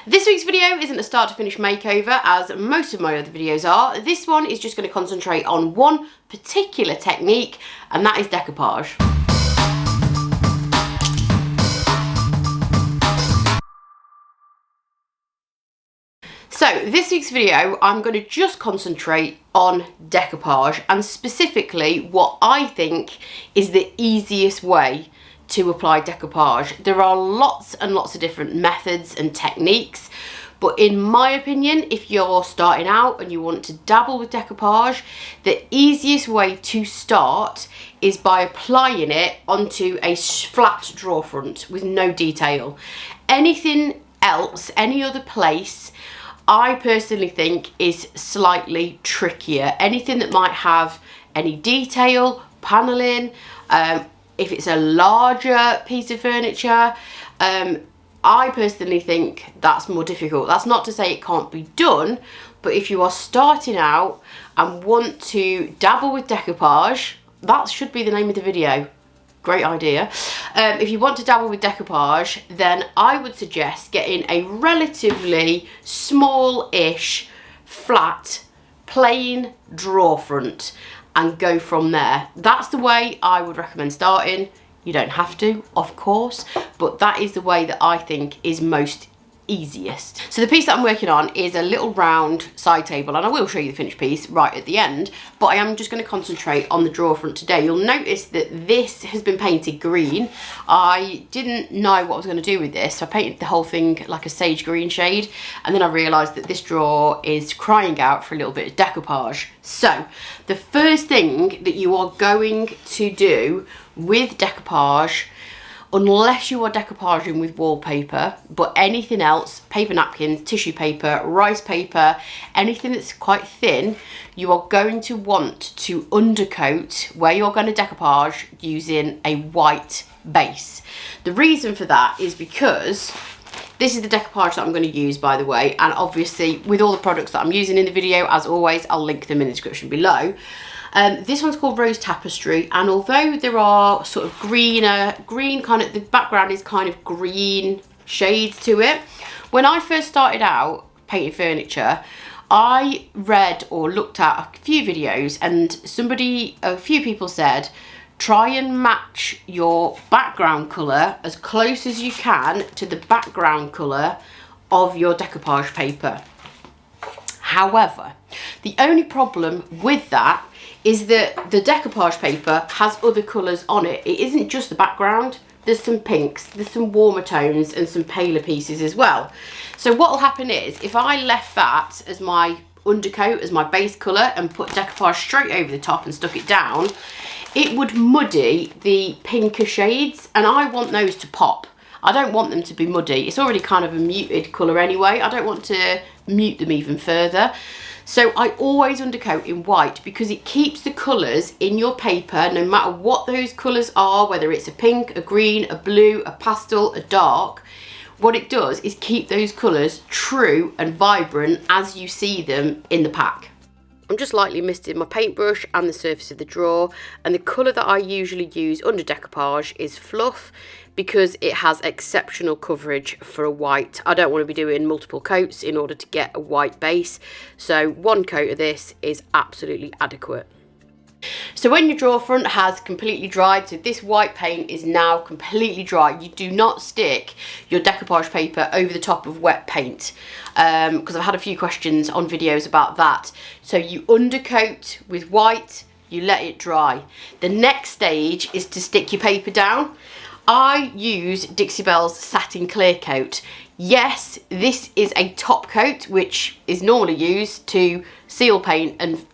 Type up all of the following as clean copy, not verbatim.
This week's video isn't a start to finish makeover as most of my other videos are. This one is just going to concentrate on one particular technique, and that is decoupage. So this week's video, I'm going to just concentrate on decoupage and specifically what I think is the easiest way to apply decoupage. There are lots and lots of different methods and techniques, but in my opinion, if you're starting out and you want to dabble with decoupage, the easiest way to start is by applying it onto a flat drawer front with no detail. Anything else, any other place, I personally think is slightly trickier. Anything that might have any detail, paneling, if it's a larger piece of furniture, I personally think that's more difficult. That's not to say it can't be done, but if you are starting out and want to dabble with decoupage, that should be the name of the video. Great idea. If you want to dabble with decoupage, then I would suggest getting a relatively small-ish, flat, plain drawer front and go from there. That's the way I would recommend starting. You don't have to, of course, but that is the way that I think is most easiest. So the piece that I'm working on is a little round side table, and I will show you the finished piece right at the end, but I am just going to concentrate on the drawer front today. You'll notice that this has been painted green. I didn't know what I was going to do with this, so I painted the whole thing like a sage green shade, and then I realised that this drawer is crying out for a little bit of decoupage. So the first thing that you are going to do with decoupage, unless you are decoupaging with wallpaper, but anything else, paper napkins, tissue paper, rice paper, anything that's quite thin, you are going to want to undercoat where you're going to decoupage using a white base. The reason for that is because this is the decoupage that I'm going to use, by the way, and obviously with all the products that I'm using in the video, as always, I'll link them in the description below. This one's called Rose Tapestry, and although there are sort of green kind of, the background is kind of green shades to it. When I first started out painting furniture, I read or looked at a few videos, and a few people said, try and match your background colour as close as you can to the background colour of your decoupage paper. However, the only problem with that is that the decoupage paper has other colours on it. It isn't just the background. There's some pinks, there's some warmer tones and some paler pieces as well. So what will happen is, if I left that as my undercoat, as my base colour, and put decoupage straight over the top and stuck it down, it would muddy the pinker shades, and I want those to pop. I don't want them to be muddy. It's already kind of a muted colour anyway. I don't want to mute them even further. So I always undercoat in white because it keeps the colours in your paper, no matter what those colours are, whether it's a pink, a green, a blue, a pastel, a dark. What it does is keep those colours true and vibrant as you see them in the pack. I'm just lightly misting my paintbrush and the surface of the drawer, and the colour that I usually use under decoupage is Fluff because it has exceptional coverage for a white. I don't want to be doing multiple coats in order to get a white base, so one coat of this is absolutely adequate. So when your drawer front has completely dried, so this white paint is now completely dry, you do not stick your decoupage paper over the top of wet paint, because I've had a few questions on videos about that. So you undercoat with white, you let it dry. The next stage is to stick your paper down. I use Dixie Belle's Satin Clear Coat. Yes, this is a top coat which is normally used to seal paint and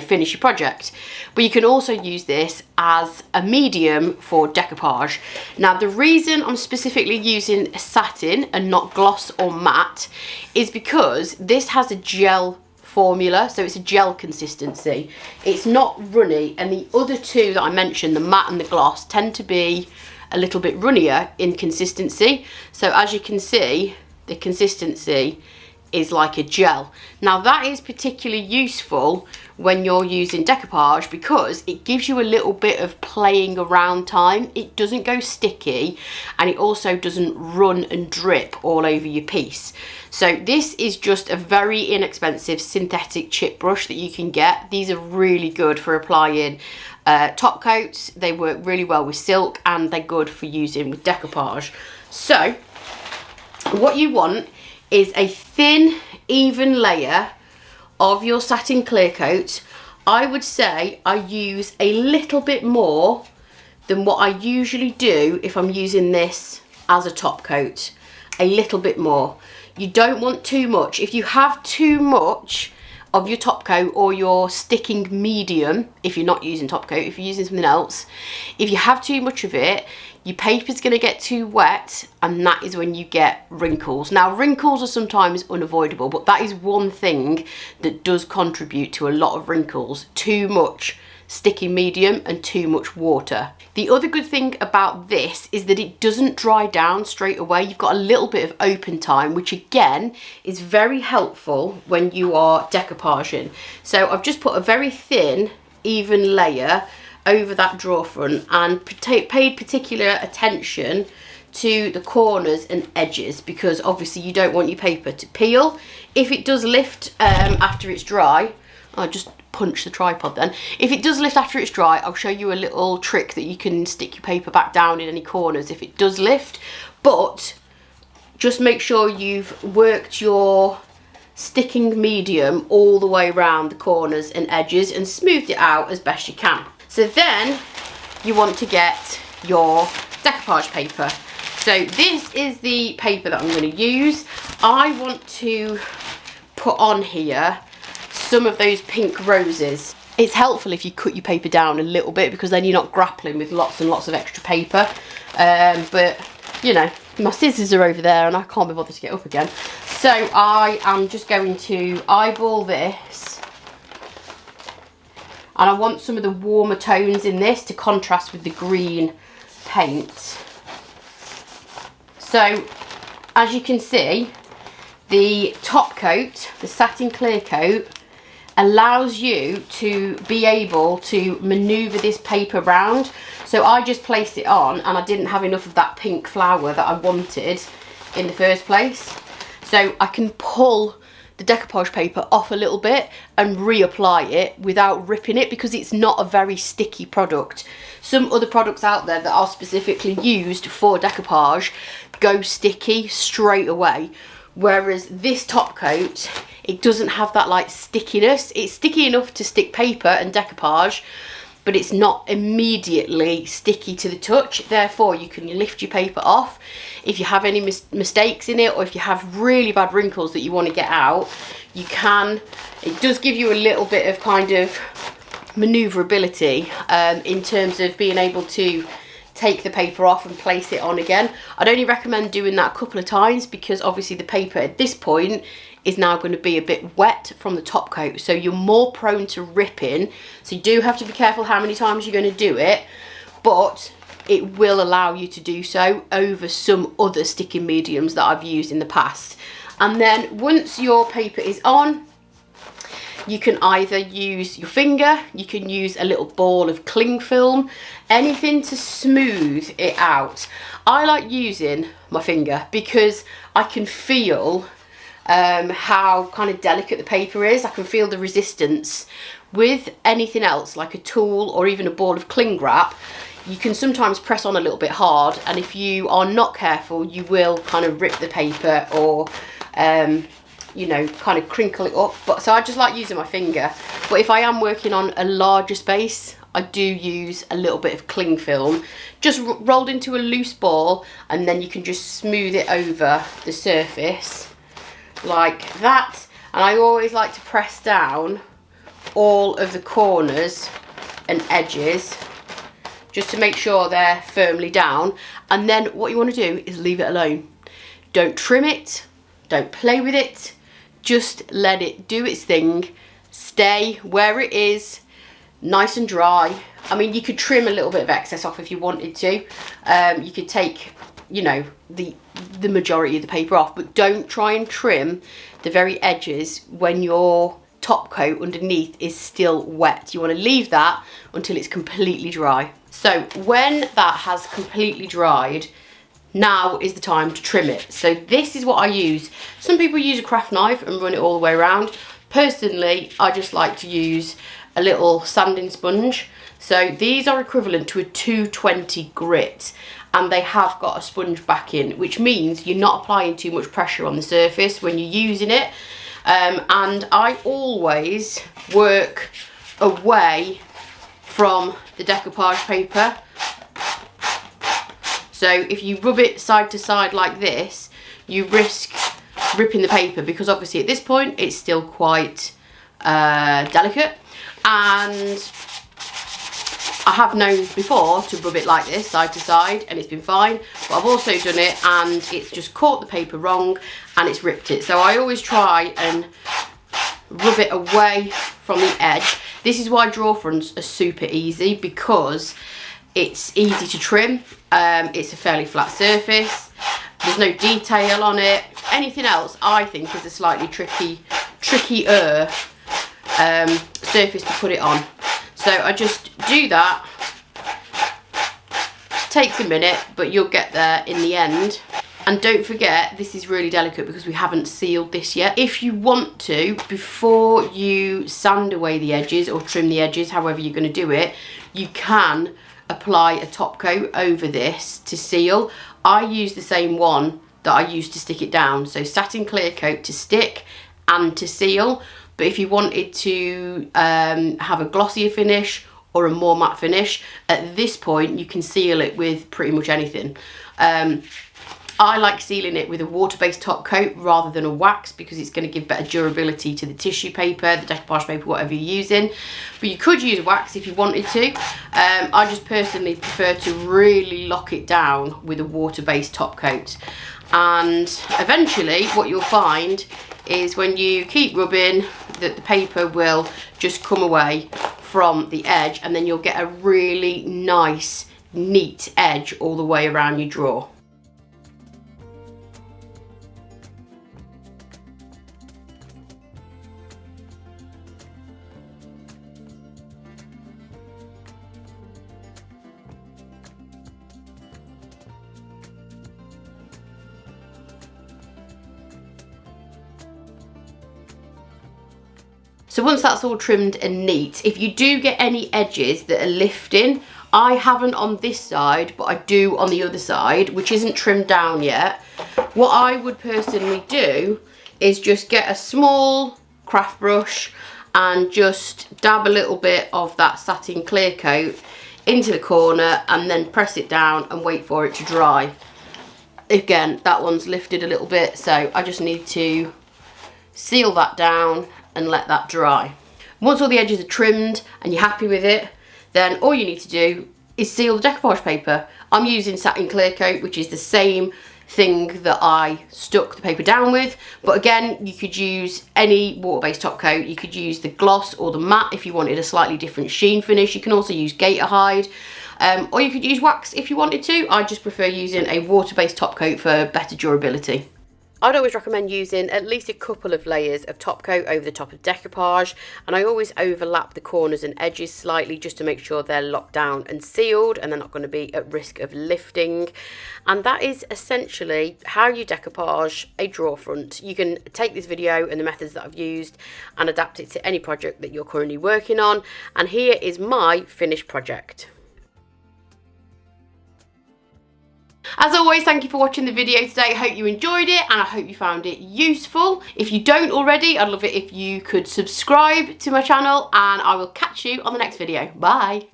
finish your project, but you can also use this as a medium for decoupage. Now the reason I'm specifically using satin and not gloss or matte is because this has a gel formula, so it's a gel consistency. It's not runny, and the other two that I mentioned, the matte and the gloss, tend to be a little bit runnier in consistency. So as you can see, the consistency is like a gel. Now that is particularly useful when you're using decoupage because it gives you a little bit of playing around time. It doesn't go sticky and it also doesn't run and drip all over your piece. So this is just a very inexpensive synthetic chip brush that you can get. These are really good for applying top coats. They work really well with silk and they're good for using with decoupage. So what you want is a thin, even layer of your satin clear coat. I would say I use a little bit more than what I usually do if I'm using this as a top coat. A little bit more. You don't want too much. If you have too much of your top coat or your sticking medium, if you're not using top coat, if you're using something else, if you have too much of it, your paper's going to get too wet and that is when you get wrinkles. Now wrinkles are sometimes unavoidable, but that is one thing that does contribute to a lot of wrinkles. Too much sticking medium and too much water. The other good thing about this is that it doesn't dry down straight away. You've got a little bit of open time, which again is very helpful when you are decoupaging. So I've just put a very thin, even layer over that drawer front and paid particular attention to the corners and edges because obviously you don't want your paper to peel. If it does lift after it's dry, I'll just punch the tripod then. If it does lift after it's dry, I'll show you a little trick that you can stick your paper back down in any corners if it does lift, but just make sure you've worked your sticking medium all the way around the corners and edges and smoothed it out as best you can. So then you want to get your decoupage paper. So this is the paper that I'm going to use. I want to put on here some of those pink roses. It's helpful if you cut your paper down a little bit because then you're not grappling with lots and lots of extra paper. But you know, my scissors are over there and I can't be bothered to get up again. So I am just going to eyeball this. And I want some of the warmer tones in this to contrast with the green paint. So, as you can see, the top coat, the satin clear coat, allows you to be able to manoeuvre this paper round. So I just placed it on and I didn't have enough of that pink flower that I wanted in the first place. So I can pull the decoupage paper off a little bit and reapply it without ripping it because it's not a very sticky product. Some other products out there that are specifically used for decoupage go sticky straight away, whereas this top coat, it doesn't have that like stickiness. It's sticky enough to stick paper and decoupage, but it's not immediately sticky to the touch. Therefore, you can lift your paper off. If you have any mistakes in it or if you have really bad wrinkles that you want to get out, you can. It does give you a little bit of kind of manoeuvrability in terms of being able to take the paper off and place it on again. I'd only recommend doing that a couple of times because obviously the paper at this point is now going to be a bit wet from the top coat, so you're more prone to ripping. So you do have to be careful how many times you're going to do it, but it will allow you to do so over some other sticking mediums that I've used in the past. And then once your paper is on, you can either use your finger, you can use a little ball of cling film, anything to smooth it out. I like using my finger because I can feel how kind of delicate the paper is. I can feel the resistance. With anything else like a tool or even a ball of cling wrap, you can sometimes press on a little bit hard, and if you are not careful you will kind of rip the paper or you know, kind of crinkle it up. But so I just like using my finger, but if I am working on a larger space I do use a little bit of cling film just rolled into a loose ball, and then you can just smooth it over the surface like that. And I always like to press down all of the corners and edges just to make sure they're firmly down. And then what you want to do is leave it alone. Don't trim it, don't play with it, just let it do its thing, stay where it is, nice and dry. I mean, you could trim a little bit of excess off if you wanted to. You could take you know, the majority of the paper off, but don't try and trim the very edges when your top coat underneath is still wet. You want to leave that until it's completely dry. So when that has completely dried, now is the time to trim it. So this is what I use. Some people use a craft knife and run it all the way around. Personally, I just like to use a little sanding sponge. So these are equivalent to a 220 grit, and they have got a sponge backing, which means you're not applying too much pressure on the surface when you're using it. And I always work away from the decoupage paper. So if you rub it side to side like this, you risk ripping the paper, because obviously at this point it's still quite delicate, and I have known before to rub it like this side to side and it's been fine, but I've also done it and it's just caught the paper wrong and it's ripped it. So I always try and rub it away from the edge. This is why drawer fronts are super easy, because it's easy to trim. It's a fairly flat surface. There's no detail on it. Anything else I think is a slightly trickier surface to put it on. So I just do that. Takes a minute, but you'll get there in the end. And don't forget, this is really delicate because we haven't sealed this yet. If you want to, before you sand away the edges or trim the edges, however you're going to do it, you can apply a top coat over this to seal. I use the same one that I used to stick it down. So satin clear coat to stick and to seal. But if you wanted to have a glossier finish or a more matte finish, at this point you can seal it with pretty much anything. I like sealing it with a water-based top coat rather than a wax, because it's going to give better durability to the tissue paper, the decoupage paper, whatever you're using. But you could use wax if you wanted to. I just personally prefer to really lock it down with a water-based top coat. And eventually what you'll find is when you keep rubbing, that the paper will just come away from the edge, and then you'll get a really nice, neat edge all the way around your drawer. So once that's all trimmed and neat, if you do get any edges that are lifting, I haven't on this side, but I do on the other side, which isn't trimmed down yet. What I would personally do is just get a small craft brush and just dab a little bit of that satin clear coat into the corner and then press it down and wait for it to dry. Again, that one's lifted a little bit, so I just need to seal that down and let that dry. Once all the edges are trimmed and you're happy with it, then all you need to do is seal the decoupage paper. I'm using satin clear coat, which is the same thing that I stuck the paper down with, but again, you could use any water-based top coat. You could use the gloss or the matte if you wanted a slightly different sheen finish. You can also use gator hide, or you could use wax if you wanted to. I just prefer using a water-based top coat for better durability. I'd always recommend using at least a couple of layers of top coat over the top of decoupage, and I always overlap the corners and edges slightly just to make sure they're locked down and sealed and they're not going to be at risk of lifting. And that is essentially how you decoupage a drawer front. You can take this video and the methods that I've used and adapt it to any project that you're currently working on, and here is my finished project. As always, thank you for watching the video today. I hope you enjoyed it and I hope you found it useful. If you don't already, I'd love it if you could subscribe to my channel, and I will catch you on the next video. Bye.